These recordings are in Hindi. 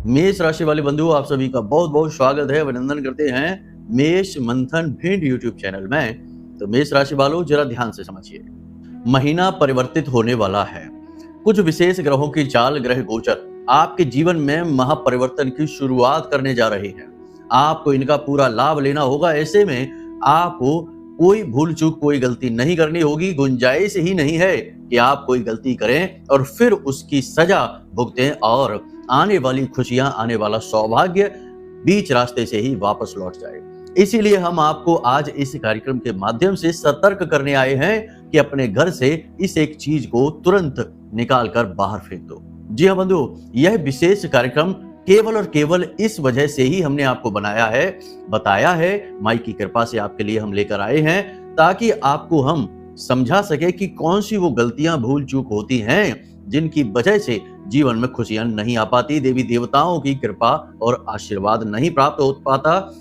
मेष राशि वाले बंधुओं, आप सभी का बहुत बहुत स्वागत है, अभिनंदन करते हैं मेष मंथन भिंड यूट्यूब चैनल में। तो मेष राशि वालों, जरा ध्यान से समझिए। महीना परिवर्तित होने वाला है। कुछ विशेष ग्रहों की चाल, ग्रह गोचर आपके जीवन में महापरिवर्तन की शुरुआत करने जा रहे हैं। आपको इनका पूरा लाभ लेना होगा। ऐसे में आपको कोई भूल चूक, कोई गलती नहीं करनी होगी। गुंजाइश ही नहीं है कि आप कोई गलती करें और फिर उसकी सजा भुगतें और आने वाली खुशियां, आने वाला सौभाग्य बीच रास्ते से ही वापस लौट जाए। इसीलिए हम आपको आज इस कार्यक्रम के माध्यम से सतर्क करने आए हैं कि अपने घर से इस एक चीज को तुरंत निकाल कर बाहर फेंक दो। जी हाँ बंधु, यह विशेष कार्यक्रम केवल और केवल इस वजह से ही हमने आपको बनाया है, बताया है, माई की कृपा से आपके लिए हम लेकर आए हैं, ताकि आपको हम समझा सके कि कौन सी वो गलतियां, भूल चूक होती हैं जिनकी वजह से जीवन में खुशियां नहीं आ पाती, देवी देवताओं की कृपा और आशीर्वाद नहीं प्राप्त हो पाता।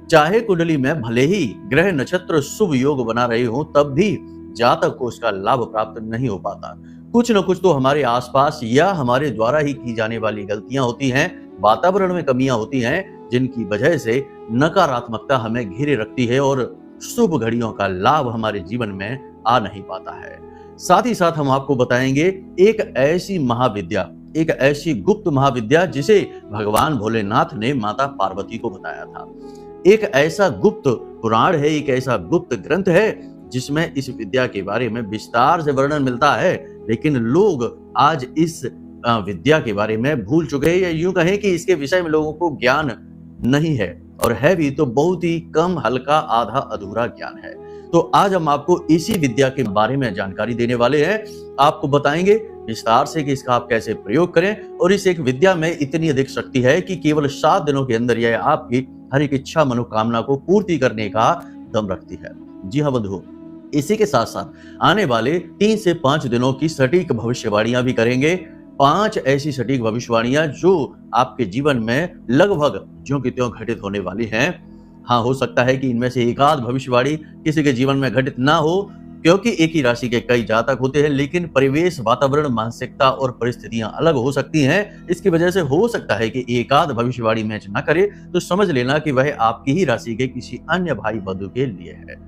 चाहे कुंडली में भले ही ग्रह नक्षत्र शुभ योग बना रहे हो, तब भी जातक को उसका लाभ प्राप्त नहीं हो पाता। कुछ न कुछ तो हमारे आसपास या हमारे द्वारा ही की जाने वाली गलतियां होती हैं, वातावरण में कमियां होती हैं, जिनकी वजह से नकारात्मकता हमें घेरे रखती है और शुभ घड़ियों का लाभ हमारे जीवन में आ नहीं पाता है। साथ ही साथ हम आपको बताएंगे एक ऐसी महाविद्या, एक ऐसी गुप्त महाविद्या जिसे भगवान भोलेनाथ ने माता पार्वती को बताया था। एक ऐसा गुप्त पुराण है, एक ऐसा गुप्त ग्रंथ है जिसमें इस विद्या के बारे में विस्तार से वर्णन मिलता है, लेकिन लोग आज इस विद्या के बारे में भूल चुके हैं, या यूं कहें कि इसके विषय में लोगों को ज्ञान नहीं है, और है भी तो बहुत ही कम, हल्का, आधा अधूरा ज्ञान है। तो आज हम आपको इसी विद्या के बारे में जानकारी देने वाले हैं। आपको बताएंगे विस्तार से कि इसका आप कैसे प्रयोग करें, और इस एक विद्या में इतनी अधिक शक्ति है कि केवल 7 दिनों के अंदर यह आपकी हर एक इच्छा, मनोकामना को पूर्ति करने का दम रखती है। जी हाँ बंधुओं, इसी के साथ साथ आने वाले 3 से 5 दिनों की सटीक भविष्यवाणियां भी करेंगे। 5 ऐसी सटीक भविष्यवाणियां जो आपके जीवन में लगभग ज्यों की त्यों घटित होने वाली हैं। हाँ, हो सकता है कि इनमें से एक आध भविष्यवाणी किसी के जीवन में घटित ना हो, क्योंकि एक ही राशि के कई जातक होते हैं, लेकिन परिवेश, वातावरण, मानसिकता और परिस्थितियां अलग हो सकती हैं। इसकी वजह से हो सकता है कि एक आध भविष्यवाणी मैच ना करे, तो समझ लेना कि वह आपकी ही राशि के किसी अन्य भाई बंधु के लिए है।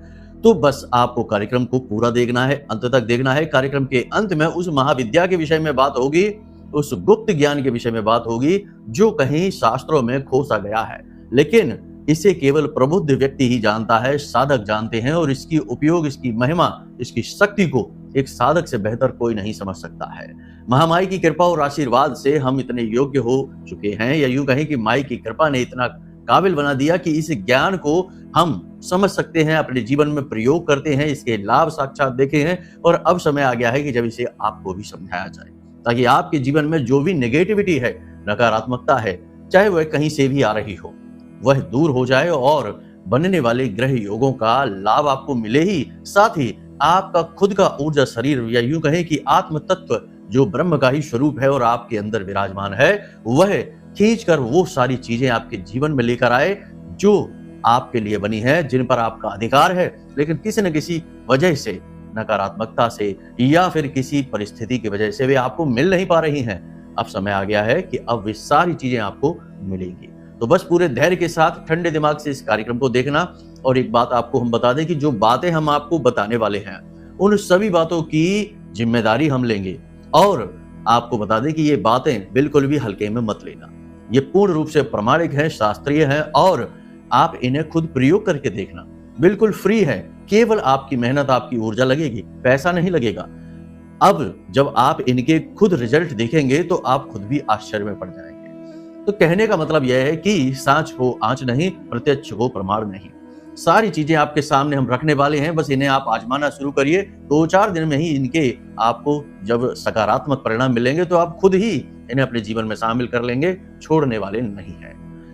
तो बस आपको कार्यक्रम को पूरा देखना है, अंत तक देखना है। कार्यक्रम के अंत में उस महाविद्या के विषय में बात होगी, उस गुप्त ज्ञान के विषय में बात होगी जो कहीं शास्त्रों में खोसा गया है, लेकिन इसे केवल प्रबुद्ध व्यक्ति ही जानता है, साधक जानते हैं, और इसकी उपयोग, इसकी महिमा, इसकी शक्ति को एक साधक से बेहतर कोई नहीं समझ सकता है। महामाई की कृपा और आशीर्वाद से हम इतने योग्य हो चुके हैं, या यूं कहें कि माई की कृपा ने इतना काबिल बना दिया कि इस ज्ञान को हम समझ सकते हैं, अपने जीवन में प्रयोग करते हैं, इसके लाभ साक्षात देखे हैं, और अब समय आ गया है कि जब इसे आपको भी समझाया जाए, ताकि आपके जीवन में जो भी नेगेटिविटी है, नकारात्मकता है, चाहे वह कहीं से भी आ रही हो, वह दूर हो जाए और बनने वाले ग्रह योगों का लाभ आपको मिले ही, साथ ही आपका खुद का ऊर्जा शरीर, या यूं कहें कि आत्म तत्व जो ब्रह्म का ही स्वरूप है और आपके अंदर विराजमान है, वह खींचकर वो सारी चीजें आपके जीवन में लेकर आए जो आपके लिए बनी है, जिन पर आपका अधिकार है, लेकिन किसी न किसी वजह से, नकारात्मकता से या फिर किसी परिस्थिति की वजह से वे आपको मिल नहीं पा रही हैं। अब समय आ गया है कि अब वे सारी चीजें आपको मिलेंगी। तो बस पूरे धैर्य के साथ, ठंडे दिमाग से इस कार्यक्रम को देखना। और एक बात आपको हम बता दें कि जो बातें हम आपको बताने वाले हैं, उन सभी बातों की जिम्मेदारी हम लेंगे, और आपको बता दें कि ये बातें बिल्कुल भी हल्के में मत लेना। ये पूर्ण रूप से प्रमाणिक है, शास्त्रीय है, और आप इन्हें खुद प्रयोग करके देखना। बिल्कुल फ्री है, केवल आपकी मेहनत, आपकी ऊर्जा लगेगी, पैसा नहीं लगेगा। अब जब आप इनके खुद रिजल्ट देखेंगे तो आप खुद भी आश्चर्य में पड़ जाएंगे। तो कहने का मतलब यह है कि सांच को आंच नहीं, प्रत्यक्ष को प्रमाण नहीं। सारी चीजें आपके सामने हम रखने वाले हैं, बस इन्हें आप आजमाना शुरू करिए। 2-4 दिन में ही इनके आपको जब सकारात्मक परिणाम मिलेंगे तो आप खुद ही इन्हें अपने जीवन में शामिल कर लेंगे, छोड़ने वाले नहीं है।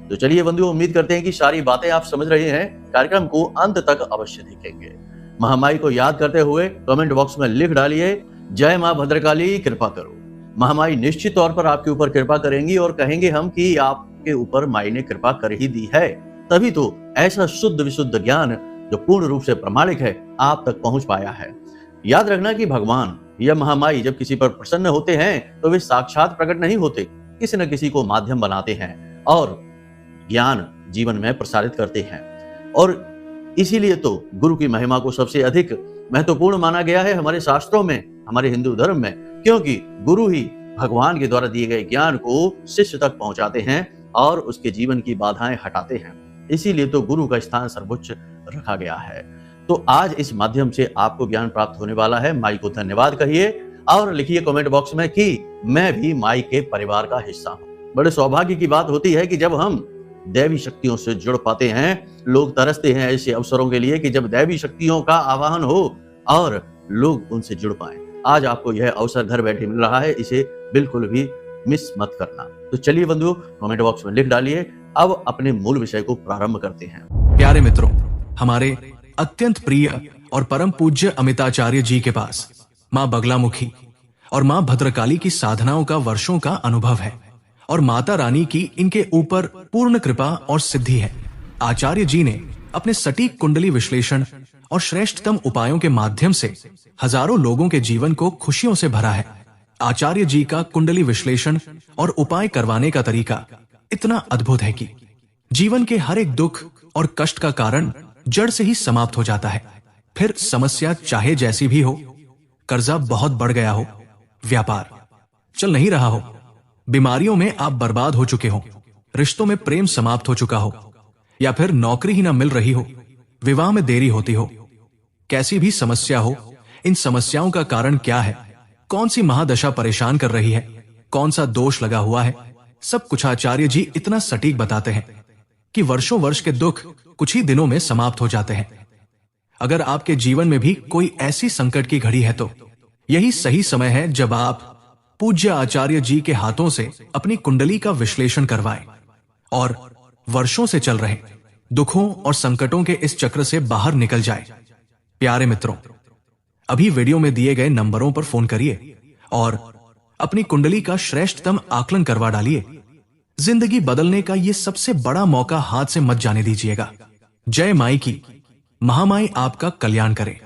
तो चलिए बंधुओं, उम्मीद करते हैं कि सारी बातें आप समझ रहे हैं। कार्यक्रम को अंत तक अवश्य देखेंगे। महामाई को याद करते हुए कमेंट बॉक्स में लिख डालिए, जय मां भद्रकाली, कृपा करो। महामाई निश्चित तौर पर आपके ऊपर कृपा करेंगी, और कहेंगे हम कि आपके ऊपर माई ने कृपा कर ही दी है, तभी तो ऐसा शुद्ध विशुद्ध ज्ञान जो पूर्ण रूप से प्रमाणिक है आप तक पहुंच पाया है। याद रखना कि भगवान या महामाई जब किसी पर प्रसन्न होते हैं तो वे साक्षात प्रकट नहीं होते, किसी न किसी को माध्यम बनाते हैं और ज्ञान जीवन में प्रसारित करते हैं। और इसीलिए तो गुरु की महिमा को सबसे अधिक महत्वपूर्ण माना गया है हमारे शास्त्रों में, हमारे हिंदू धर्म में, क्योंकि गुरु ही भगवान के द्वारा दिए गए ज्ञान को शिष्य तक पहुंचाते हैं और उसके जीवन की बाधाएं हटाते हैं। इसीलिए तो गुरु का स्थान सर्वोच्च रखा गया है। तो आज इस माध्यम से आपको ज्ञान प्राप्त होने वाला है। माई को धन्यवाद कहिए और लिखिए कमेंट बॉक्स में कि मैं भी माई के परिवार का हिस्सा हूं। बड़े सौभाग्य की बात होती है कि जब हम दैवी शक्तियों से जुड़ पाते हैं। लोग तरसते हैं ऐसे अवसरों के लिए कि जब दैवी शक्तियों का आवाहन हो और लोग उनसे जुड़ पाएं। आज आपको यह अवसर घर बैठे मिल रहा है, इसे बिल्कुल भी मिस मत करना। तो चलिए बंधुओं, कमेंट बॉक्स में लिख डालिए। अब अपने मूल विषय को प्रारंभ करते हैं। प्यारे मित्रों, हमारे अत्यंत प्रिय और परम पूज्य अमिताचार्य जी के पास माँ बगलामुखी और माँ भद्रकाली की साधनाओं का वर्षों का अनुभव है और माता रानी की इनके ऊपर पूर्ण कृपा और सिद्धि है। आचार्य जी ने अपने सटीक कुंडली विश्लेषण और श्रेष्ठतम उपायों के माध्यम से हजारों लोगों के जीवन को खुशियों से भरा है। आचार्य जी का कुंडली विश्लेषण और उपाय करवाने का तरीका इतना अद्भुत है कि जीवन के हर एक दुख और कष्ट का कारण जड़ से ही समाप्त हो जाता है। फिर समस्या चाहे जैसी भी हो, कर्जा बहुत बढ़ गया हो, व्यापार चल नहीं रहा हो, बीमारियों में आप बर्बाद हो चुके हो, रिश्तों में प्रेम समाप्त हो चुका हो, या फिर नौकरी ही ना मिल रही हो, विवाह में देरी होती हो, कैसी भी समस्या हो, इन समस्याओं का कारण क्या है, कौन सी महादशा परेशान कर रही है, कौन सा दोष लगा हुआ है, सब कुछ आचार्य जी इतना सटीक बताते हैं कि वर्षों वर्ष के दुख कुछ ही दिनों में समाप्त हो जाते हैं। अगर आपके जीवन में भी कोई ऐसी संकट की घड़ी है तो यही सही समय है जब आप पूज्य आचार्य जी के हाथों से अपनी कुंडली का विश्लेषण करवाएं और वर्षों से चल रहे दुखों और संकटों के इस चक्र से बाहर निकल जाए। प्यारे मित्रों, अभी वीडियो में दिए गए नंबरों पर फोन करिए और अपनी कुंडली का श्रेष्ठतम आकलन करवा डालिए। जिंदगी बदलने का ये सबसे बड़ा मौका हाथ से मत जाने दीजिएगा। जय माई की, महामाई आपका कल्याण करे।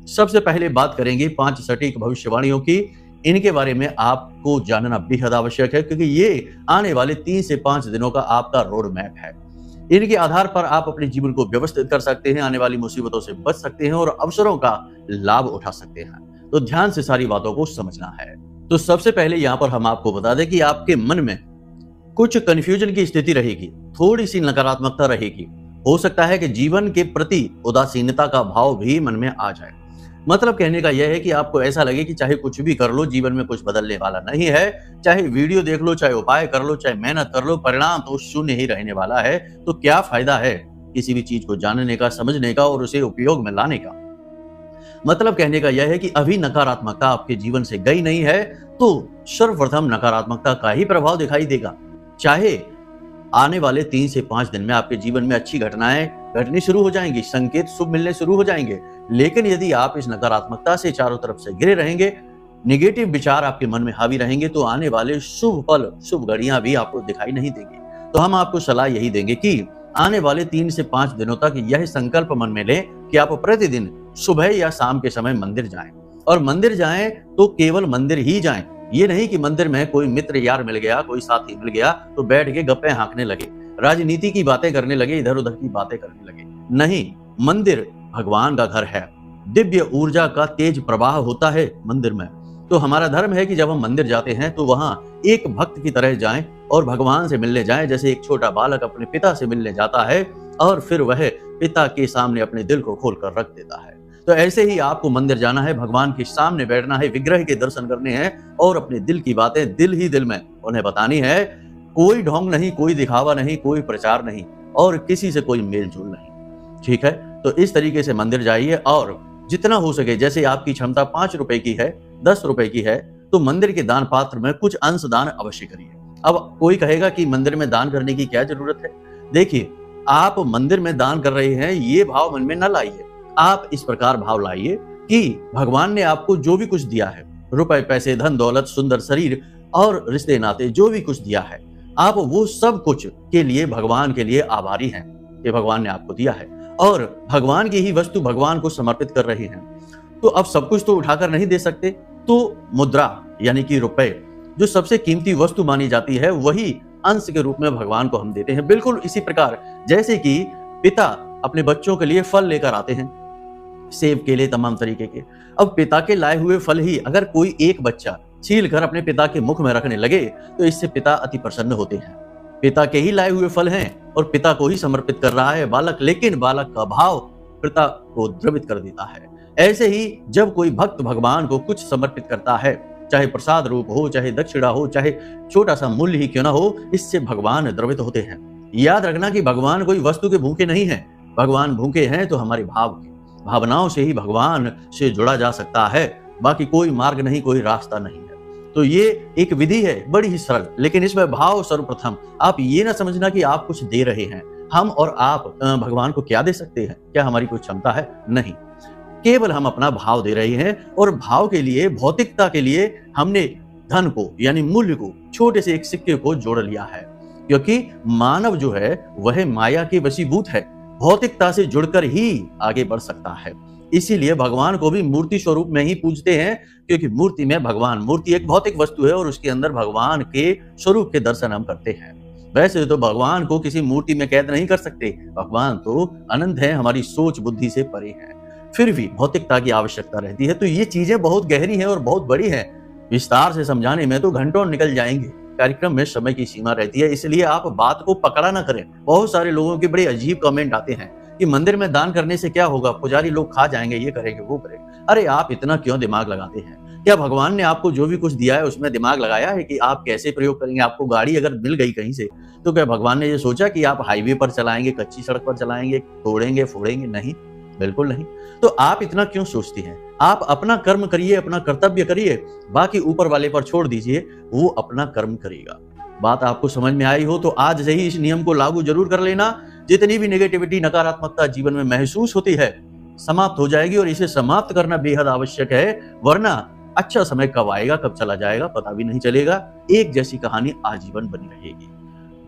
सबसे पहले बात करेंगे 5 सटीक भविष्यवाणियों की। इनके बारे में आपको जानना बेहद आवश्यक है क्योंकि ये आने वाले 3 से 5 दिनों का आपका रोड मैप है। इनके आधार पर आप अपने जीवन को व्यवस्थित कर सकते हैं, आने वाली मुसीबतों से बच सकते हैं और अवसरों का लाभ उठा सकते हैं। तो ध्यान से सारी बातों को समझना है। तो सबसे पहले यहाँ पर हम आपको बता दें कि आपके मन में कुछ कंफ्यूजन की स्थिति रहेगी, थोड़ी सी नकारात्मकता रहेगी। हो सकता है कि जीवन के प्रति उदासीनता का भाव भी मन में आ जाए। मतलब कहने का यह है कि आपको ऐसा लगे कि चाहे कुछ भी कर लो, जीवन में कुछ बदलने वाला नहीं है। चाहे वीडियो देख लो, चाहे उपाय कर लो, चाहे मेहनत कर लो, परिणाम तो शून्य ही रहने वाला है। तो क्या फायदा है किसी भी चीज को जानने का, समझने का और उसे उपयोग में लाने का। मतलब कहने का यह है कि अभी नकारात्मकता आपके जीवन से गई नहीं है तो सर्वप्रथम नकारात्मकता का ही प्रभाव दिखाई देगा। चाहे आने वाले 3 से 5 दिन में आपके जीवन में अच्छी घटनाएं घटनी शुरू हो जाएंगी, संकेत शुभ मिलने शुरू हो जाएंगे, लेकिन यदि आप इस नकारात्मकता से चारों तरफ से घिरे रहेंगे, नेगेटिव विचार आपके मन में हावी रहेंगे, तो आने वाले शुभ पल, शुभ घड़ियां भी आपको दिखाई नहीं देंगी। तो हम आपको सलाह यही देंगे कि आने वाले 3 से 5 दिनों तक यह संकल्प मन में लें कि आप प्रतिदिन सुबह या शाम के समय मंदिर जाएं। और मंदिर जाएं तो केवल मंदिर ही जाएं। ये नहीं कि मंदिर में कोई मित्र यार मिल गया, कोई साथी मिल गया तो बैठ के गप्पे हाँकने लगे, राजनीति की बातें करने लगे, इधर उधर की बातें करने लगे। नहीं, मंदिर भगवान का घर है, दिव्य ऊर्जा का तेज प्रवाह होता है मंदिर में। तो हमारा धर्म है कि जब हम मंदिर जाते हैं तो वहां एक भक्त की तरह जाएं और भगवान से मिलने जाएं, जैसे एक छोटा बालक अपने पिता से मिलने जाता है और फिर वह पिता के सामने अपने दिल को खोलकर रख देता है। तो ऐसे ही आपको मंदिर जाना है, भगवान के सामने बैठना है, विग्रह के दर्शन करने हैं और अपने दिल की बातें दिल ही दिल में उन्हें बतानी है। कोई ढोंग नहीं, कोई दिखावा नहीं, कोई प्रचार नहीं और किसी से कोई मेल जोल नहीं। ठीक है, तो इस तरीके से मंदिर जाइए और जितना हो सके, जैसे आपकी क्षमता 5 रुपए की है, 10 रुपए की है, तो मंदिर के दान पात्र में कुछ अंश दान अवश्य करिए। अब कोई कहेगा कि मंदिर में दान करने की क्या जरूरत है। देखिए, आप मंदिर में दान कर रहे हैं, ये भाव मन में न लाइए। आप इस प्रकार भाव लाइए कि भगवान ने आपको जो भी कुछ दिया है, रुपए, पैसे, धन दौलत, सुंदर शरीर और रिश्ते नाते, जो भी कुछ दिया है, आप वो सब कुछ के लिए भगवान के लिए आभारी हैं कि भगवान ने आपको दिया है और भगवान की ही वस्तु भगवान को समर्पित कर रहे हैं। तो अब सब कुछ तो उठाकर नहीं दे सकते, तो मुद्रा यानी कि रुपए जो सबसे कीमती वस्तु मानी जाती है वही अंश के रूप में भगवान को हम देते हैं। बिल्कुल इसी प्रकार जैसे कि पिता अपने बच्चों के लिए फल लेकर आते हैं, सेब केले तमाम तरीके के। अब पिता के लाए हुए फल ही अगर कोई एक बच्चा छील कर अपने पिता के मुख में रखने लगे तो इससे पिता अति प्रसन्न होते हैं। पिता के ही लाए हुए फल हैं और पिता को ही समर्पित कर रहा है बालक, लेकिन बालक का भाव पिता को द्रवित कर देता है। ऐसे ही जब कोई भक्त भगवान को कुछ समर्पित करता है, चाहे प्रसाद रूप हो, चाहे दक्षिणा हो, चाहे छोटा सा मूल्य ही क्यों ना हो, इससे भगवान द्रवित होते हैं। याद रखना कि भगवान कोई वस्तु के भूखे नहीं है, भगवान भूखे हैं तो हमारे भाव के, भावनाओं से ही भगवान से जुड़ा जा सकता है। बाकी कोई मार्ग नहीं, कोई रास्ता नहीं है। तो ये एक विधि है बड़ी ही सरल, लेकिन इसमें भाव सर्वप्रथम। आप ये ना समझना कि आप कुछ दे रहे हैं। हम और आप भगवान को क्या दे सकते हैं? क्या हमारी कोई क्षमता है? नहीं, केवल हम अपना भाव दे रहे हैं। और भाव के लिए, भौतिकता के लिए हमने धन को यानी मूल्य को, छोटे से एक सिक्के को जोड़ लिया है, क्योंकि मानव जो है वह माया के वशीभूत है, भौतिकता से जुड़कर ही आगे बढ़ सकता है। इसीलिए भगवान को भी मूर्ति स्वरूप में ही पूजते हैं, क्योंकि मूर्ति में भगवान, मूर्ति एक भौतिक वस्तु है और उसके अंदर भगवान के स्वरूप के दर्शन हम करते हैं। वैसे तो भगवान को किसी मूर्ति में कैद नहीं कर सकते, भगवान तो अनंत है, हमारी सोच बुद्धि से परे है, फिर भी भौतिकता की आवश्यकता रहती है। तो ये चीजें बहुत गहरी हैं और बहुत बड़ी हैं, विस्तार से समझाने में तो घंटों निकल जाएंगे। कार्यक्रम में समय की सीमा रहती है, इसलिए आप बात को पकड़ा ना करें। बहुत सारे लोगों के बड़े अजीब कमेंट आते हैं कि मंदिर में दान करने से क्या होगा, पुजारी लोग खा जाएंगे, ये करेंगे वो करेंगे। अरे आप इतना क्यों दिमाग लगाते हैं? क्या भगवान ने आपको जो भी कुछ दिया है उसमें दिमाग लगाया है कि आप कैसे प्रयोग करेंगे? आपको गाड़ी अगर मिल गई कहीं से, तो क्या भगवान ने ये सोचा कि आप हाईवे पर चलाएंगे, कच्ची सड़क पर चलाएंगे, तोड़ेंगे फोड़ेंगे? नहीं, बिल्कुल नहीं। तो आप इतना क्यों सोचती हैं? आप अपना कर्म करिए, अपना कर्तव्य करिए, बाकी ऊपर वाले पर छोड़ दीजिए, वो अपना कर्म करेगा। बात आपको समझ में आई हो तो आज से ही इस नियम को लागू जरूर कर लेना। जितनी भी नेगेटिविटी, नकारात्मकता जीवन में महसूस होती है, समाप्त हो जाएगी। और इसे समाप्त करना बेहद आवश्यक है, वरना अच्छा समय कब आएगा, कब चला जाएगा, पता भी नहीं चलेगा। एक जैसी कहानी आजीवन बनी रहेगी।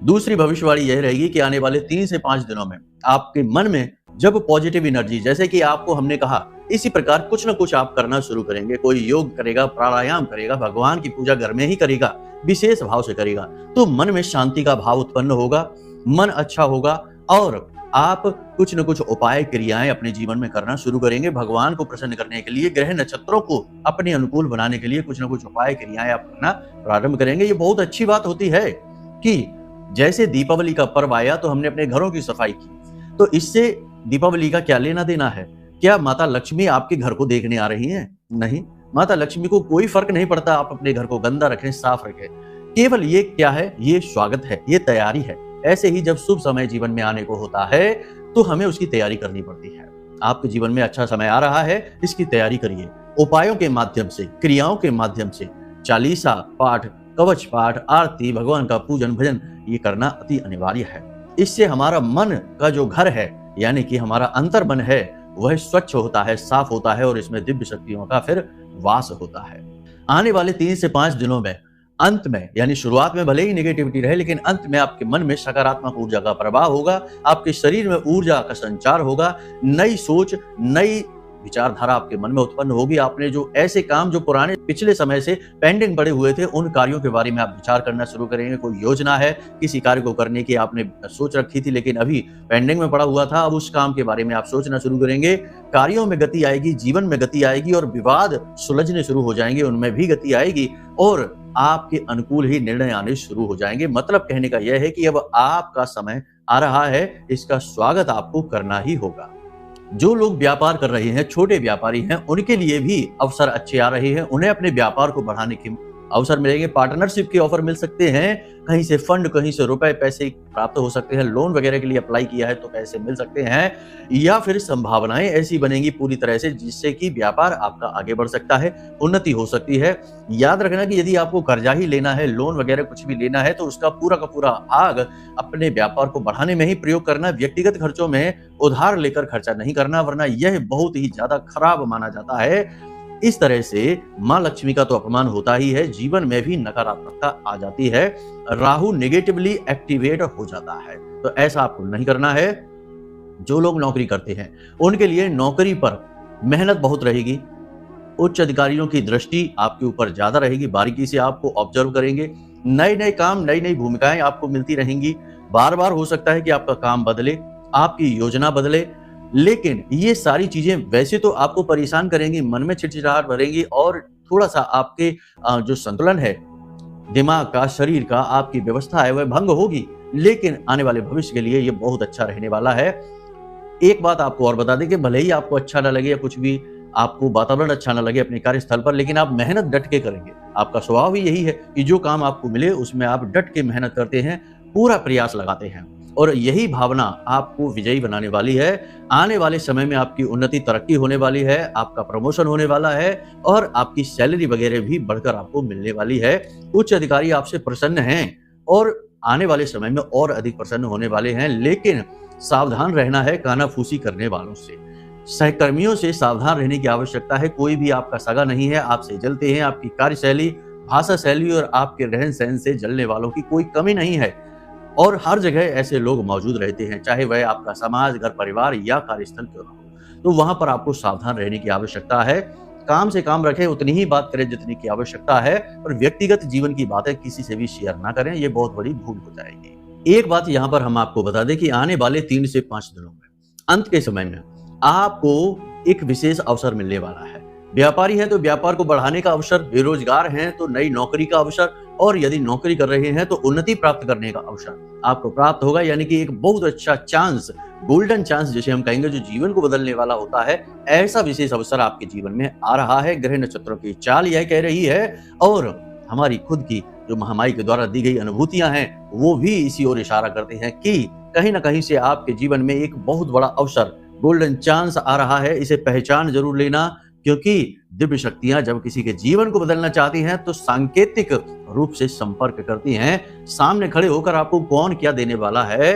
दूसरी भविष्यवाणी यह रहेगी कि आने वाले 3 से 5 दिनों में आपके मन में जब पॉजिटिव एनर्जी, जैसे कि आपको हमने कहा, इसी प्रकार कुछ ना कुछ आप करना शुरू करेंगे। कोई योग करेगा, प्राणायाम करेगा, भगवान की पूजा घर में ही करेगा, विशेष भाव से करेगा, तो मन में शांति का भाव उत्पन्न होगा, मन अच्छा होगा और आप कुछ न कुछ उपाय, क्रियाएं अपने जीवन में करना शुरू करेंगे। भगवान को प्रसन्न करने के लिए, ग्रह नक्षत्रों को अपने अनुकूल बनाने के लिए कुछ न कुछ उपाय, क्रियाएं आप करना प्रारंभ करेंगे। ये बहुत अच्छी बात होती है कि जैसे दीपावली का पर्व आया तो हमने अपने घरों की सफाई की, तो इससे दीपावली का क्या लेना देना है? क्या माता लक्ष्मी आपके घर को देखने आ रही हैं? नहीं, माता लक्ष्मी को कोई फर्क नहीं पड़ता आप अपने घर को गंदा रखें, साफ रखें। केवल ये क्या है? ये स्वागत है, ये तैयारी है। ऐसे ही जब शुभ समय जीवन में आने को होता है तो हमें उसकी तैयारी करनी पड़ती है। आपके जीवन में अच्छा समय आ रहा है, इसकी तैयारी करिए। उपायों के माध्यम से, क्रियाओं के माध्यम से, चालीसा पाठ, कवच पाठ, आरती, भगवान का पूजन भजन, ये करना अति अनिवार्य है। इससे हमारा मन का जो घर है, यानी कि हमारा अंतर मन है, वह स्वच्छ होता है, साफ होता है और इसमें दिव्य शक्तियों का फिर वास होता है। आने वाले 3 से 5 दिनों में अंत में, यानी शुरुआत में भले ही नेगेटिविटी रहे, लेकिन अंत में आपके मन में सकारात्मक ऊर्जा का प्रवाह होगा, आपके शरीर में ऊर्जा का संचार होगा, नई सोच, नई विचारधारा आपके मन में उत्पन्न होगी। आपने जो ऐसे काम जो पुराने पिछले समय से पेंडिंग पड़े हुए थे, उन कार्यों के बारे में आप विचार करना शुरू करेंगे। कोई योजना है किसी कार्य को करने की, आपने सोच रखी थी लेकिन अभी पेंडिंग में पड़ा हुआ था, अब उस काम के बारे में आप सोचना शुरू करेंगे। कार्यों में गति आएगी, जीवन में गति आएगी और विवाद सुलझने शुरू हो जाएंगे, उनमें भी गति आएगी और आपके अनुकूल ही निर्णय आने शुरू हो जाएंगे। मतलब कहने का यह है कि अब आपका समय आ रहा है, इसका स्वागत आपको करना ही होगा। जो लोग व्यापार कर रहे हैं, छोटे व्यापारी हैं, उनके लिए भी अवसर अच्छे आ रहे हैं। उन्हें अपने व्यापार को बढ़ाने के अवसर मिलेंगे, पार्टनरशिप के ऑफर मिल सकते हैं, कहीं से फंड, कहीं से रुपए पैसे प्राप्त हो सकते हैं, लोन वगैरह के लिए अप्लाई किया है तो पैसे मिल सकते हैं, या फिर संभावनाएं ऐसी बनेंगी पूरी तरह से जिससे कि व्यापार आपका आगे बढ़ सकता है, उन्नति हो सकती है। याद रखना कि यदि आपको कर्जा ही लेना है, लोन वगैरह कुछ भी लेना है, तो उसका पूरा का पूरा भाग अपने व्यापार को बढ़ाने में ही प्रयोग करना, व्यक्तिगत खर्चों में उधार लेकर खर्चा नहीं करना, वरना यह बहुत ही ज्यादा खराब माना जाता है। इस तरह से मां लक्ष्मी का तो अपमान होता ही है, जीवन में भी नकारात्मकता आ जाती है, राहु नेगेटिवली एक्टिवेट हो जाता है। तो ऐसा आपको नहीं करना है। जो लोग नौकरी करते हैं उनके लिए नौकरी पर मेहनत बहुत रहेगी, उच्च अधिकारियों की दृष्टि आपके ऊपर ज्यादा रहेगी, बारीकी से आपको ऑब्जर्व करेंगे। नए नए काम, नई नई भूमिकाएं आपको मिलती रहेंगी। बार बार हो सकता है कि आपका काम बदले, आपकी योजना बदले, लेकिन ये सारी चीजें वैसे तो आपको परेशान करेंगी, मन में चिड़चिड़ाहट भरेंगी और थोड़ा सा आपके जो संतुलन है दिमाग का, शरीर का, आपकी व्यवस्था है वह भंग होगी, लेकिन आने वाले भविष्य के लिए ये बहुत अच्छा रहने वाला है। एक बात आपको और बता दें कि भले ही आपको अच्छा ना लगे या कुछ भी आपको वातावरण अच्छा ना लगे अपने कार्यस्थल पर, लेकिन आप मेहनत डट के करेंगे। आपका स्वभाव ही यही है कि जो काम आपको मिले उसमें आप डट के मेहनत करते हैं, पूरा प्रयास लगाते हैं और यही भावना आपको विजयी बनाने वाली है। आने वाले समय में आपकी उन्नति, तरक्की होने वाली है, आपका प्रमोशन होने वाला है और आपकी सैलरी वगैरह भी बढ़कर आपको मिलने वाली है। उच्च अधिकारी आपसे प्रसन्न हैं और आने वाले समय में और अधिक प्रसन्न होने वाले हैं, लेकिन सावधान रहना है कानाफूसी करने वालों से, सहकर्मियों से सावधान रहने की आवश्यकता है। कोई भी आपका सगा नहीं है, आपसे जलते हैं। आपकी कार्यशैली, भाषा शैली और आपके रहन सहन से जलने वालों की कोई कमी नहीं है और हर जगह ऐसे लोग मौजूद रहते हैं, चाहे वह आपका समाज, घर परिवार या कार्यस्थल क्यों ना हो। तो वहां पर आपको सावधान रहने की आवश्यकता है। काम से काम रखें, उतनी ही बात करें जितनी की आवश्यकता है और व्यक्तिगत जीवन की बातें किसी से भी शेयर ना करें, ये बहुत बड़ी भूल हो जाएगी। एक बात यहाँ पर हम आपको बता दें कि आने वाले 3 से 5 दिनों में, अंत के समय में आपको एक विशेष अवसर मिलने वाला है। व्यापारी है तो व्यापार को बढ़ाने का अवसर, बेरोजगार हैं तो नई नौकरी का अवसर और यदि नौकरी कर रहे हैं तो उन्नति प्राप्त करने का अवसर आपको प्राप्त होगा। यानी कि एक बहुत अच्छा चांस, गोल्डन चांस जिसे हम कहेंगे, जो जीवन को बदलने वाला होता है, ऐसा विशेष अवसर आपके जीवन में आ रहा है। ग्रह नक्षत्रों की चाल यह कह रही है और हमारी खुद की जो महामाई के द्वारा दी गई अनुभूतियां हैं वो भी इसी ओर इशारा करते हैं कि कहीं ना कहीं से आपके जीवन में एक बहुत बड़ा अवसर, गोल्डन चांस आ रहा है। इसे पहचान जरूर लेना, क्योंकि दिव्य शक्तियां जब किसी के जीवन को बदलना चाहती हैं तो सांकेतिक रूप से संपर्क करती हैं। सामने खड़े होकर आपको कौन क्या देने वाला है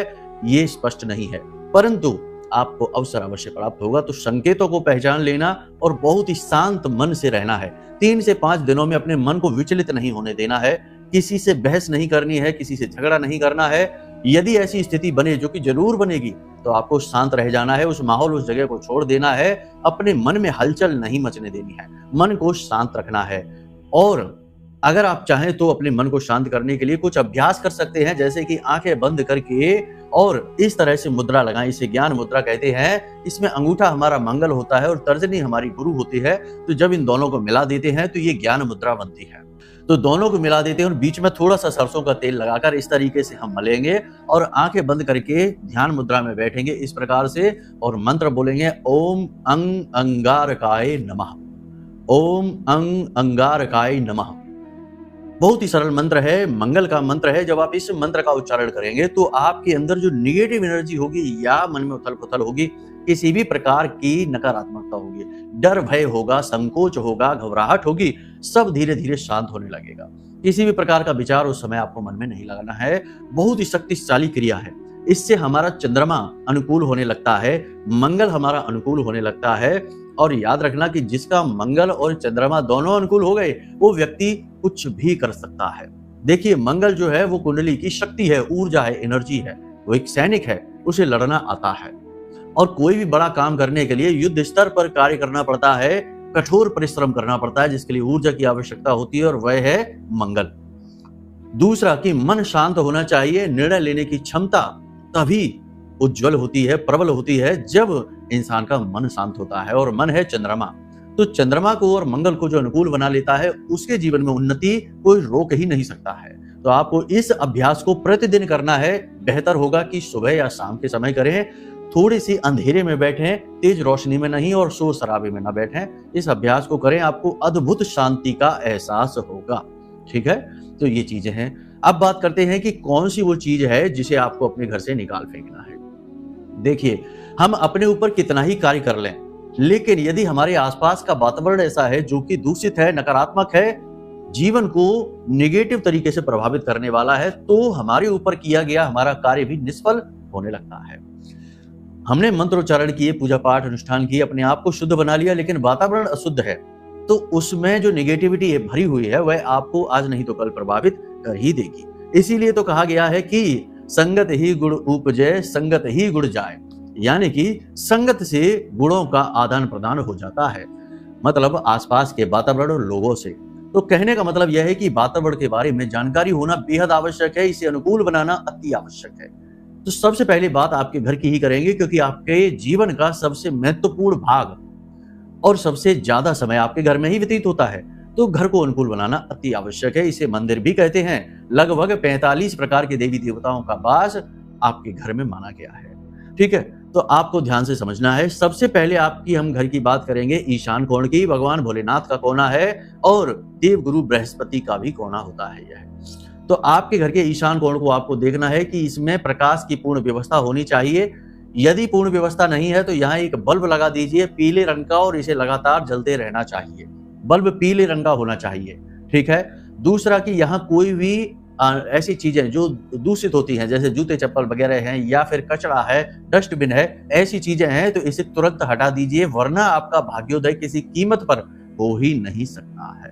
ये स्पष्ट नहीं है, परंतु आपको अवसर अवश्य प्राप्त होगा। तो संकेतों को पहचान लेना और बहुत ही शांत मन से रहना है। 3 से 5 दिनों में अपने मन को विचलित नहीं होने देना है, किसी से बहस नहीं करनी है, किसी से झगड़ा नहीं करना है। यदि ऐसी स्थिति बने, जो कि जरूर बनेगी, तो आपको शांत रह जाना है, उस माहौल, उस जगह को छोड़ देना है। अपने मन में हलचल नहीं मचने देनी है, मन को शांत रखना है। और अगर आप चाहें तो अपने मन को शांत करने के लिए कुछ अभ्यास कर सकते हैं, जैसे कि आंखें बंद करके और इस तरह से मुद्रा लगाएं। इसे ज्ञान मुद्रा कहते हैं। इसमें अंगूठा हमारा मंगल होता है और तर्जनी हमारी गुरु होती है। तो जब इन दोनों को मिला देते हैं तो ये ज्ञान मुद्रा बनती है। तो दोनों को मिला देते हैं और बीच में थोड़ा सा सरसों का तेल लगाकर इस तरीके से हम मलेंगे और आंखें बंद करके ध्यान मुद्रा में बैठेंगे इस प्रकार से और मंत्र बोलेंगे, ओम अंग अंगारकाय नमः, ओम अंग अंगारकाय नमः। बहुत ही सरल मंत्र है, मंगल का मंत्र है। जब आप इस मंत्र का उच्चारण करेंगे तो आपके अंदर जो निगेटिव एनर्जी होगी या मन में उथल पुथल होगी, किसी भी प्रकार की नकारात्मकता होगी, डर भय होगा, संकोच होगा, घबराहट होगी, सब धीरे धीरे शांत होने लगेगा। किसी भी प्रकार का विचार उस समय आपको मन में नहीं लगाना है। बहुत ही शक्तिशाली क्रिया है। इससे हमारा चंद्रमा अनुकूल होने लगता है, मंगल हमारा अनुकूल होने लगता है। और याद रखना कि जिसका मंगल और चंद्रमा दोनों अनुकूल हो गए, वो व्यक्ति कुछ भी कर सकता है। देखिए, मंगल जो है वो कुंडली की शक्ति है, ऊर्जा है, एनर्जी है। वो एक सैनिक है, उसे लड़ना आता है और कोई भी बड़ा काम करने के लिए युद्ध स्तर पर कार्य करना पड़ता है, कठोर परिश्रम करना पड़ता है, जिसके लिए ऊर्जा की आवश्यकता होती है और वह है मंगल। दूसरा कि मन शांत होना चाहिए। निर्णय लेने की क्षमता तभी उज्जवल होती है, प्रबल होती है, जब इंसान का मन शांत होता है और मन है चंद्रमा। तो चंद्रमा को और मंगल को जो अनुकूल बना लेता है, उसके जीवन में उन्नति कोई रोक ही नहीं सकता है। तो आपको इस अभ्यास को प्रतिदिन करना है। बेहतर होगा कि सुबह या शाम के समय करें, थोड़ी सी अंधेरे में बैठें, तेज रोशनी में नहीं और शोर शराबे में ना बैठें। इस अभ्यास को करें, आपको अद्भुत शांति का एहसास होगा। ठीक है, तो ये चीजें हैं। अब बात करते हैं कि कौन सी वो चीज है जिसे आपको अपने घर से निकाल फेंकना है। देखिए, हम अपने ऊपर कितना ही कार्य कर लें, लेकिन यदि हमारे आसपास का वातावरण ऐसा है जो कि दूषित है, नकारात्मक है, जीवन को नेगेटिव तरीके से प्रभावित करने वाला है, तो हमारे ऊपर किया गया हमारा कार्य भी निष्फल होने लगता है। हमने मंत्रोच्चारण किए, पूजा पाठ अनुष्ठान किए, अपने आप को शुद्ध बना लिया, लेकिन वातावरण अशुद्ध है, तो उसमें जो नेगेटिविटी भरी हुई है वह आपको आज नहीं तो कल प्रभावित कर ही देगी। इसीलिए तो कहा गया है कि संगत ही गुण उपजय, संगत ही गुण जाए। यानी कि संगत से गुणों का आदान प्रदान हो जाता है। मतलब आसपास के वातावरण और लोगों से। तो कहने का मतलब यह है कि वातावरण के बारे में जानकारी होना बेहद आवश्यक है, इसे अनुकूल बनाना अति आवश्यक है। तो सबसे पहली बात आपके घर की ही करेंगे, क्योंकि आपके जीवन का सबसे महत्वपूर्ण भाग और सबसे ज्यादा समय आपके घर में ही व्यतीत होता है। तो घर को अनुकूल बनाना अति आवश्यक है, इसे मंदिर भी कहते हैं। लगभग 45 प्रकार के देवी देवताओं का वास आपके घर में माना गया है। ठीक है, तो आपको ध्यान से समझना है। सबसे पहले आपकी हम घर की बात करेंगे ईशान कोण की। भगवान भोलेनाथ का कोना है और देवगुरु बृहस्पति का भी कोना होता है यह। तो आपके घर के ईशान कोण को आपको देखना है कि इसमें प्रकाश की पूर्ण व्यवस्था होनी चाहिए। यदि पूर्ण व्यवस्था नहीं है तो यहाँ एक बल्ब लगा दीजिए पीले रंग का, और इसे लगातार जलते रहना चाहिए। बल्ब पीले रंग का होना चाहिए। ठीक है। दूसरा कि यहाँ कोई भी ऐसी चीजें जो दूषित होती हैं, जैसे जूते चप्पल वगैरह हैं या फिर कचरा है, डस्टबिन है, ऐसी चीजें हैं तो इसे तुरंत हटा दीजिए, वरना आपका भाग्योदय किसी कीमत पर हो ही नहीं सकता है।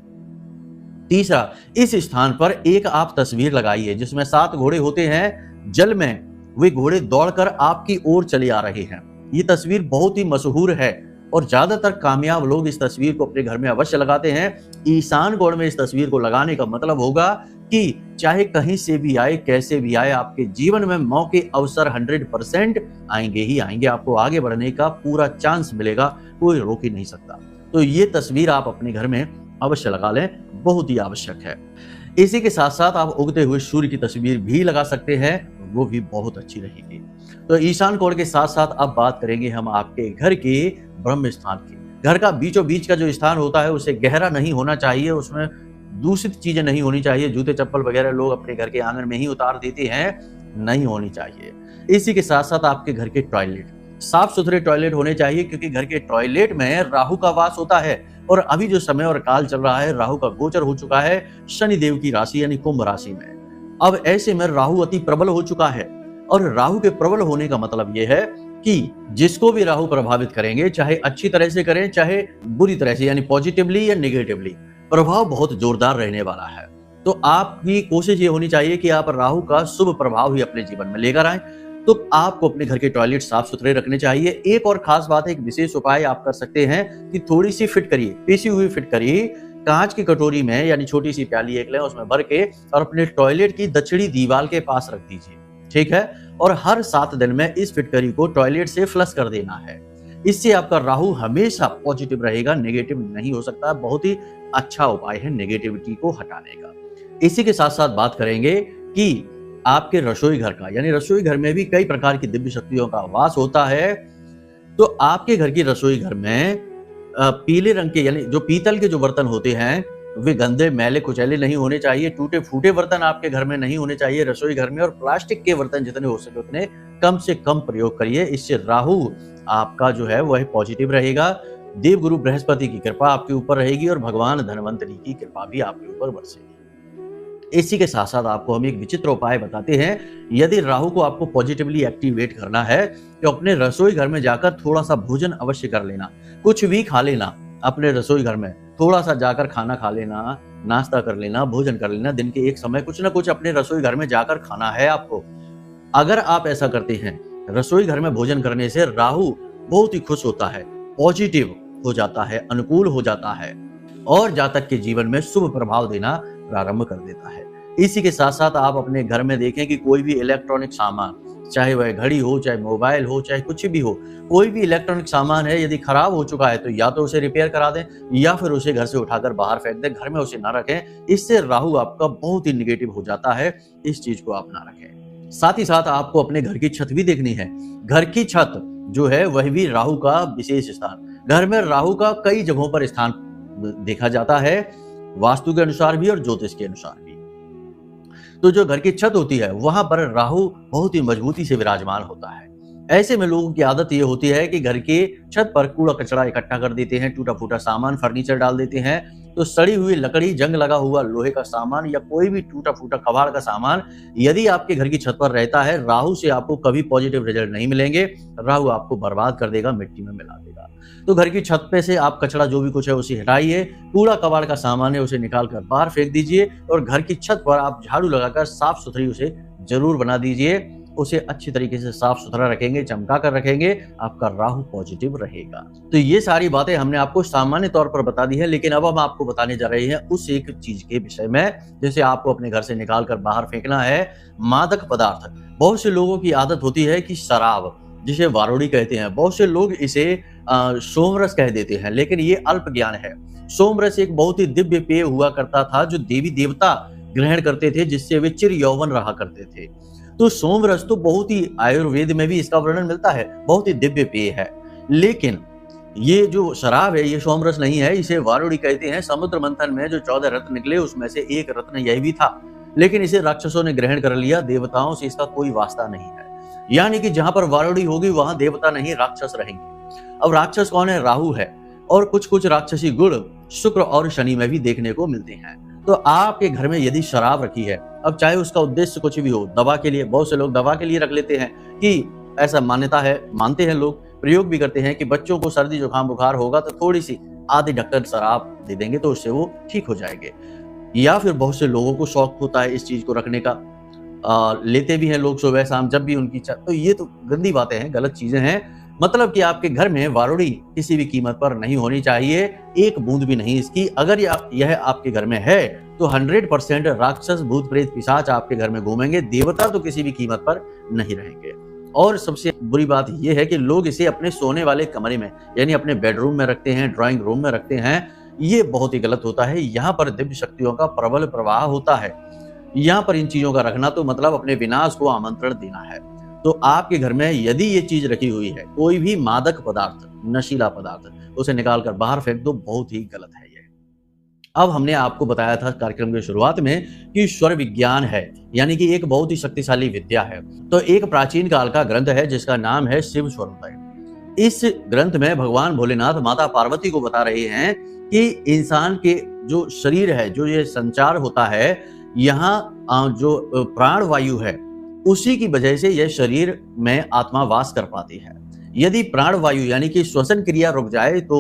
तीसरा, इस स्थान पर एक आप तस्वीर लगाइए जिसमें 7 घोड़े होते हैं जल में। वे घोड़े दौड़कर आपकी ओर चले आ रहे हैं। ये तस्वीर बहुत ही मशहूर है और ज्यादातर कामयाब लोग इस तस्वीर को अपने घर में अवश्य लगाते हैं। ईशान कोण में इस तस्वीर को लगाने का मतलब होगा कि चाहे कहीं से भी आए, कैसे भी आए, आपके जीवन में मौके अवसर 100% आएंगे ही आएंगे। आपको आगे बढ़ने का पूरा चांस मिलेगा, कोई रोक ही नहीं सकता। तो ये तस्वीर आप अपने घर में अवश्य लगा लें, बहुत ही आवश्यक है। इसी के साथ साथ आप उगते हुए सूर्य की तस्वीर भी लगा सकते हैं, वो भी बहुत अच्छी रहेगी। तो ईशान कोण के साथ साथ अब बात करेंगे हम आपके घर के ब्रह्म स्थान की। घर का बीचों बीच का जो स्थान होता है उसे गहरा नहीं होना चाहिए, उसमें दूषित चीजें नहीं होनी चाहिए। जूते चप्पल वगैरह लोग अपने घर के आंगन में ही उतार देते हैं, नहीं होनी चाहिए। इसी के साथ साथ आपके घर के टॉयलेट साफ सुथरे टॉयलेट होने चाहिए, क्योंकि घर के टॉयलेट में राहु का वास होता है। और अभी जो समय और काल चल रहा है, राहु का गोचर हो चुका है शनि देव की राशि यानी कुंभ राशि में। अब ऐसे में राहु अति प्रबल हो चुका है, और राहु के प्रबल होने का मतलब यह है कि जिसको भी राहु प्रभावित करेंगे, चाहे अच्छी तरह से करें चाहे बुरी तरह से, यानी पॉजिटिवली या नेगेटिवली, प्रभाव बहुत जोरदार रहने वाला है। तो आपकी कोशिश ये होनी चाहिए कि आप राहु का शुभ प्रभाव ही अपने जीवन में लेकर आए। तो आपको अपने घर के टॉयलेट साफ सुथरे रखने चाहिए। एक और खास बात है, एक विशेष उपाय आप कर सकते हैं कि थोड़ी सी फिटकरी, पीसी हुई फिटकरी कांच की कटोरी में, यानी छोटी सी प्याली एक लें, उसमें भर के और अपने टॉयलेट की दक्षिणी दीवार के पास रख दीजिए। ठीक है। और हर 7 दिन में इस फिटकरी को टॉयलेट से फ्लश कर देना है। इससे आपका राहु हमेशा पॉजिटिव रहेगा, नेगेटिव नहीं हो सकता। बहुत ही अच्छा उपाय है नेगेटिविटी को हटाने का। इसी के साथ साथ बात करेंगे कि आपके रसोई घर का, यानी रसोई घर में भी कई प्रकार की दिव्य शक्तियों का वास होता है। तो आपके घर की रसोई घर में पीले रंग के, यानी जो पीतल के जो बर्तन होते हैं, वे गंदे मैले कुचैले नहीं होने चाहिए। टूटे फूटे बर्तन आपके घर में नहीं होने चाहिए रसोई घर में। और प्लास्टिक के बर्तन जितने हो सके उतने कम से कम प्रयोग करिए। इससे राहु आपका जो है वह पॉजिटिव रहेगा। देवगुरु बृहस्पति की कृपा आपके ऊपर रहेगी और भगवान धनवंतरी की कृपा भी आपके ऊपर बरसेगी। इसी के साथ साथ आपको हम एक विचित्र उपाय बताते हैं। यदि राहु को आपको पॉजिटिवली एक्टिवेट करना है तो अपने रसोई घर में जाकर थोड़ा सा भोजन अवश्य कर लेना। कुछ भी खा लेना, अपने रसोई घर में थोड़ा सा जाकर खाना खा लेना, नाश्ता कर लेना, भोजन कर लेना। दिन के एक समय कुछ ना कुछ अपने रसोई घर में जाकर खाना है आपको। अगर आप ऐसा करते हैं, रसोई घर में भोजन करने से राहु बहुत ही खुश होता है, पॉजिटिव हो जाता है, अनुकूल हो जाता है और जातक के जीवन में शुभ प्रभाव देना प्रारंभ कर देता है। इसी के साथ साथ आप अपने घर में देखें कि कोई भी इलेक्ट्रॉनिक सामान, चाहे वह घड़ी हो, चाहे मोबाइल हो, चाहे कुछ भी हो, कोई भी इलेक्ट्रॉनिक सामान है, यदि खराब हो चुका है तो या तो उसे रिपेयर करा दें या फिर उसे घर से उठाकर बाहर फेंक दें, घर में उसे ना रखें। इससे राहु आपका बहुत ही निगेटिव हो जाता है, इस चीज को आप ना रखें। साथ ही साथ आपको अपने घर की छत भी देखनी है। घर की छत जो है वह भी राहु का विशेष स्थान। घर में राहु का कई जगहों पर स्थान देखा जाता है, वास्तु के अनुसार भी और ज्योतिष के अनुसार भी। तो जो घर की छत होती है वहां पर राहु बहुत ही मजबूती से विराजमान होता है। ऐसे में लोगों की आदत ये होती है कि घर के छत पर कूड़ा कचरा इकट्ठा कर देते हैं, टूटा फूटा सामान, फर्नीचर डाल देते हैं। तो सड़ी हुई लकड़ी, जंग लगा हुआ लोहे का सामान या कोई भी टूटा फूटा कबाड़ का सामान यदि आपके घर की छत पर रहता है, राहु से आपको कभी पॉजिटिव रिजल्ट नहीं मिलेंगे। राहु आपको बर्बाद कर देगा, मिट्टी में मिला देगा। तो घर की छत पे से आप कचरा जो भी कुछ है उसे हटाइए, कूड़ा कबाड़ का सामान है उसे निकाल कर बाहर फेंक दीजिए और घर की छत पर आप झाड़ू लगाकर साफ सुथरी उसे जरूर बना दीजिए। उसे अच्छी तरीके से साफ सुथरा रखेंगे, चमका कर रखेंगे, आपका राहु पॉजिटिव रहेगा। तो ये सारी बातें हमने आपको सामान्य तौर पर बता दी है, लेकिन अब हम आपको बताने जा रहे हैं उस एक चीज के विषय में जिसे आपको अपने घर से निकाल कर बाहर फेंकना है, मादक पदार्थ। बहुत से लोगों की आदत होती है कि शराब, जिसे वारोड़ी कहते हैं, बहुत से लोग इसे सोमरस कह देते हैं, लेकिन ये अल्प ज्ञान है। सोमरस एक बहुत ही दिव्य पेय हुआ करता था जो देवी देवता ग्रहण करते थे, जिससे वे चिर यौवन रहा करते थे। तो सोमरस तो बहुत ही, आयुर्वेद में भी इसका वर्णन मिलता है, बहुत ही दिव्य पेय है। लेकिन ये जो शराब है ये सोमरस नहीं है, इसे वारुणी कहते हैं। समुद्र मंथन में जो 14 रत्न निकले उसमें से एक रत्न यह भी था, लेकिन इसे राक्षसों ने ग्रहण कर लिया। देवताओं से इसका कोई वास्ता नहीं है, यानी कि जहां पर वारुणी होगी वहां देवता नहीं राक्षस रहेंगे। अब राक्षस कौन है? राहु है। और कुछ कुछ राक्षसी गुण शुक्र और शनि में भी देखने को मिलते हैं। तो आपके घर में यदि शराब रखी है, अब चाहे उसका उद्देश्य कुछ भी हो, दवा के लिए, बहुत से लोग दवा के लिए रख लेते हैं कि ऐसा मान्यता है, मानते हैं लोग, प्रयोग भी करते हैं कि बच्चों को सर्दी जुकाम बुखार होगा तो थोड़ी सी आधी ढक्कन शराब दे देंगे तो उससे वो ठीक हो जाएंगे। या फिर बहुत से लोगों को शौक होता है इस चीज को रखने का, लेते भी हैं लोग सुबह शाम जब भी उनकी इच्छा। तो ये तो गंदी बातें हैं, गलत चीजें हैं। मतलब कि आपके घर में वारुणी किसी भी कीमत पर नहीं होनी चाहिए, एक बूंद भी नहीं इसकी। अगर यह आपके घर में है तो 100% राक्षस भूत प्रेत पिशाच आपके घर में घूमेंगे, देवता तो किसी भी कीमत पर नहीं रहेंगे। और सबसे बुरी बात यह है कि लोग इसे अपने सोने वाले कमरे में, यानी अपने बेडरूम में रखते हैं, ड्राइंग रूम में रखते हैं। ये बहुत ही गलत होता है। यहाँ पर दिव्य शक्तियों का प्रबल प्रवाह होता है। यहाँ पर इन चीजों का रखना तो मतलब अपने विनाश को आमंत्रण देना है। तो आपके घर में यदि ये चीज रखी हुई है, कोई भी मादक पदार्थ, नशीला पदार्थ, उसे निकाल कर बाहर फेंक दो, बहुत ही गलत है ये। अब हमने आपको बताया था कार्यक्रम की शुरुआत में कि स्वर विज्ञान है, यानी कि एक बहुत ही शक्तिशाली विद्या है। तो एक प्राचीन काल का ग्रंथ है जिसका नाम है शिव स्वरोदय। इस ग्रंथ में भगवान भोलेनाथ माता पार्वती को बता रहे हैं कि इंसान के जो शरीर है, जो ये संचार होता है, यहाँ जो प्राण वायु है उसी की वजह से यह शरीर में आत्मा वास कर पाती है। यदि प्राण वायु यानी कि श्वसन क्रिया रुक जाए तो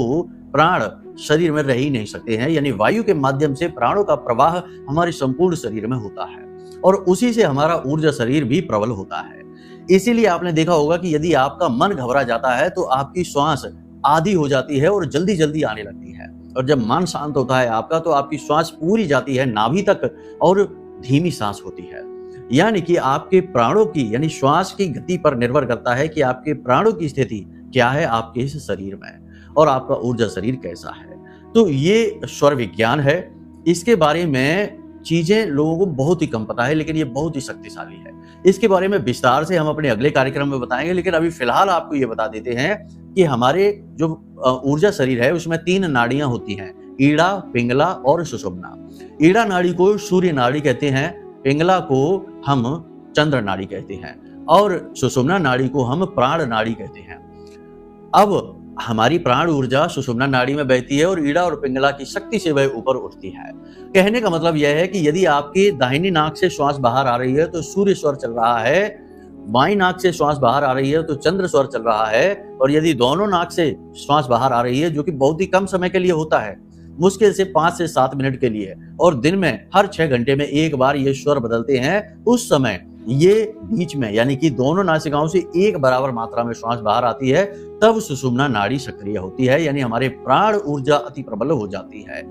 प्राण शरीर में रह ही नहीं सकते हैं। यानी वायु के माध्यम से प्राणों का प्रवाह हमारे संपूर्ण शरीर में होता है और उसी से हमारा ऊर्जा शरीर भी प्रबल होता है। इसीलिए आपने देखा होगा कि यदि आपका मन घबरा जाता है तो आपकी श्वास आधी हो जाती है और जल्दी जल्दी आने लगती है, और जब मन शांत होता है आपका तो आपकी श्वास पूरी जाती है नाभि तक और धीमी सांस होती है। यानी कि आपके प्राणों की, यानी श्वास की गति पर निर्भर करता है कि आपके प्राणों की स्थिति क्या है आपके इस शरीर में और आपका ऊर्जा शरीर कैसा है। तो ये स्वर विज्ञान है। इसके बारे में चीजें लोगों को बहुत ही कम पता है, लेकिन ये बहुत ही शक्तिशाली है। इसके बारे में विस्तार से हम अपने अगले कार्यक्रम में बताएंगे, लेकिन अभी फिलहाल आपको ये बता देते हैं कि हमारे जो ऊर्जा शरीर है उसमें 3 नाड़ियां होती हैं, ईड़ा, पिंगला और सुषुम्ना। ईड़ा नाड़ी को सूर्य नाड़ी कहते हैं, पिंगला को हम चंद्र नाड़ी कहते हैं और सुषुम्ना नाड़ी को हम प्राण नाड़ी कहते हैं। अब हमारी प्राण ऊर्जा सुषुम्ना नाड़ी में बहती है और ईड़ा और पिंगला की शक्ति से वह ऊपर उठती है। कहने का मतलब यह है कि यदि आपकी दाहिनी नाक से श्वास बाहर आ रही है तो सूर्य स्वर चल रहा है, बाई नाक से श्वास बाहर आ रही है तो चंद्र स्वर चल रहा है, और यदि दोनों नाक से श्वास बाहर आ रही है, जो कि बहुत ही कम समय के लिए होता है, मुश्किल से 5 से 7 मिनट के लिए, और दिन में हर 6 घंटे में एक बार ये स्वर बदलते हैं, उस समय ये बीच में यानी कि दोनों नासिकाओं से एक बराबर मात्रा में श्वास बाहर आती है, तब सुषुम्ना नाड़ी सक्रिय होती है, यानी हमारे प्राण ऊर्जा अति प्रबल हो जाती है।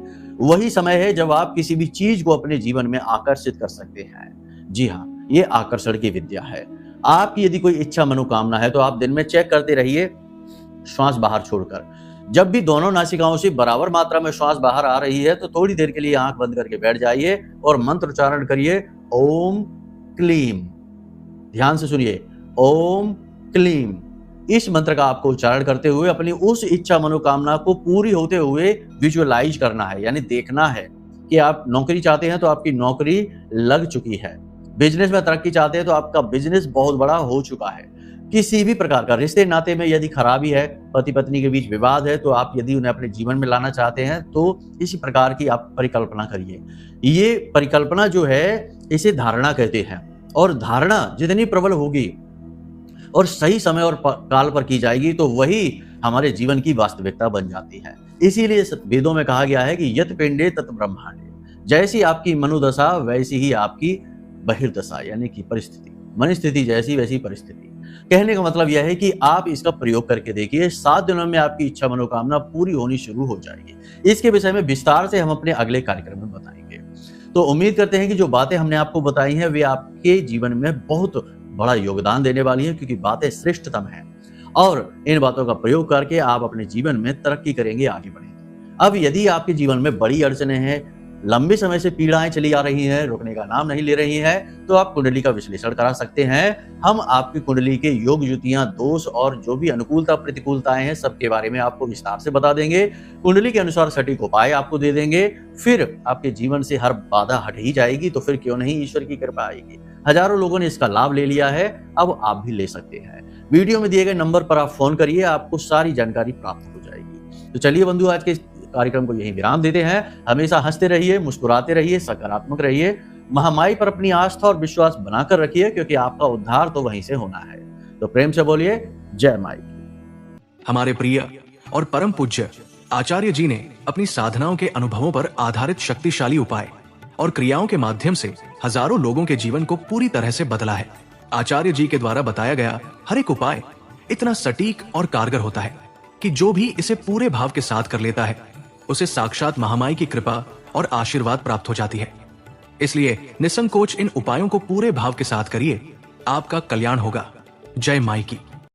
वही समय है जब आप किसी भी चीज को अपने जीवन में आकर्षित कर सकते हैं। जी हाँ, ये आकर्षण की विद्या है। आपकी यदि कोई इच्छा मनोकामना है तो आप दिन में चेक करते रहिए श्वास बाहर छोड़कर। जब भी दोनों नासिकाओं से बराबर मात्रा में श्वास बाहर आ रही है तो थोड़ी देर के लिए आंख बंद करके बैठ जाइए और मंत्र उच्चारण करिए, ओम क्लीम। ध्यान से सुनिए, ओम क्लीम। इस मंत्र का आपको उच्चारण करते हुए अपनी उस इच्छा मनोकामना को पूरी होते हुए विजुअलाइज करना है, यानी देखना है कि आप नौकरी चाहते हैं तो आपकी नौकरी लग चुकी है, बिजनेस में तरक्की चाहते हैं तो आपका बिजनेस बहुत बड़ा हो चुका है, किसी भी प्रकार का रिश्ते नाते में यदि खराबी है, पति पत्नी के बीच विवाद है, तो आप यदि उन्हें अपने जीवन में लाना चाहते हैं तो इसी प्रकार की आप परिकल्पना करिए। ये परिकल्पना जो है इसे धारणा कहते हैं, और धारणा जितनी प्रबल होगी और सही समय और काल पर की जाएगी तो वही हमारे जीवन की वास्तविकता बन जाती है। इसीलिए वेदों में कहा गया है कि यत पिंडे तत ब्रह्मांडे। जैसी आपकी मनोदशा वैसी ही आपकी बहिर्दशा यानी कि परिस्थिति। मन स्थिति जैसी वैसी परिस्थिति। कहने का मतलब यह है कि आप इसका प्रयोग करके देखिए, 7 दिनों में आपकी इच्छा मनोकामना पूरी होनी शुरू हो जाएगी। इसके विषय में विस्तार से हम अपने अगले कार्यक्रम में बताएंगे। तो उम्मीद करते हैं कि जो बातें हमने आपको बताई हैं वे आपके जीवन में बहुत बड़ा योगदान देने वाली हैं, क्योंकि बातें श्रेष्ठतम हैं और इन बातों का प्रयोग करके आप अपने जीवन में तरक्की करेंगे, आगे बढ़ेंगे। अब यदि आपके जीवन में बड़ी अड़चनें हैं, लंबे समय से पीड़ाएं चली आ रही हैं, रुकने का नाम नहीं ले रही हैं, तो आप कुंडली का विश्लेषण करा सकते हैं। हम आपकी कुंडली के योग, युतियां, दोष और जो भी अनुकूलता प्रतिकूलताएं हैं सबके बारे में आपको विस्तार से बता देंगे। कुंडली के अनुसार सटीक उपाय आपको दे देंगे। फिर आपके जीवन से हर बाधा हट ही जाएगी, तो फिर क्यों नहीं ईश्वर की कृपा आएगी। हजारों लोगों ने इसका लाभ ले लिया है, अब आप भी ले सकते हैं। वीडियो में दिए गए नंबर पर आप फोन करिए, आपको सारी जानकारी प्राप्त हो जाएगी। तो चलिए बंधु, आज के कार्यक्रम को यही विराम देते हैं। हमेशा हंसते रहिए, मुस्कुराते रहिए, सकारात्मक रहिए, महामाई पर अपनी आस्था और विश्वास बनाकर रखिए, क्योंकि आपका उद्धार तो वहीं से होना है। तो प्रेम से बोलिए जय माई की। हमारे प्रिय और परम पूज्य आचार्य जी ने अपनी साधनाओं के अनुभवों पर आधारित शक्तिशाली उपाय और क्रियाओं के माध्यम से हजारों लोगों के जीवन को पूरी तरह से बदला है। आचार्य जी के द्वारा बताया गया हर एक उपाय इतना सटीक और कारगर होता है कि जो भी इसे पूरे भाव के साथ कर लेता है उसे साक्षात महामाई की कृपा और आशीर्वाद प्राप्त हो जाती है। इसलिए निसंकोच इन उपायों को पूरे भाव के साथ करिए, आपका कल्याण होगा। जय माई की।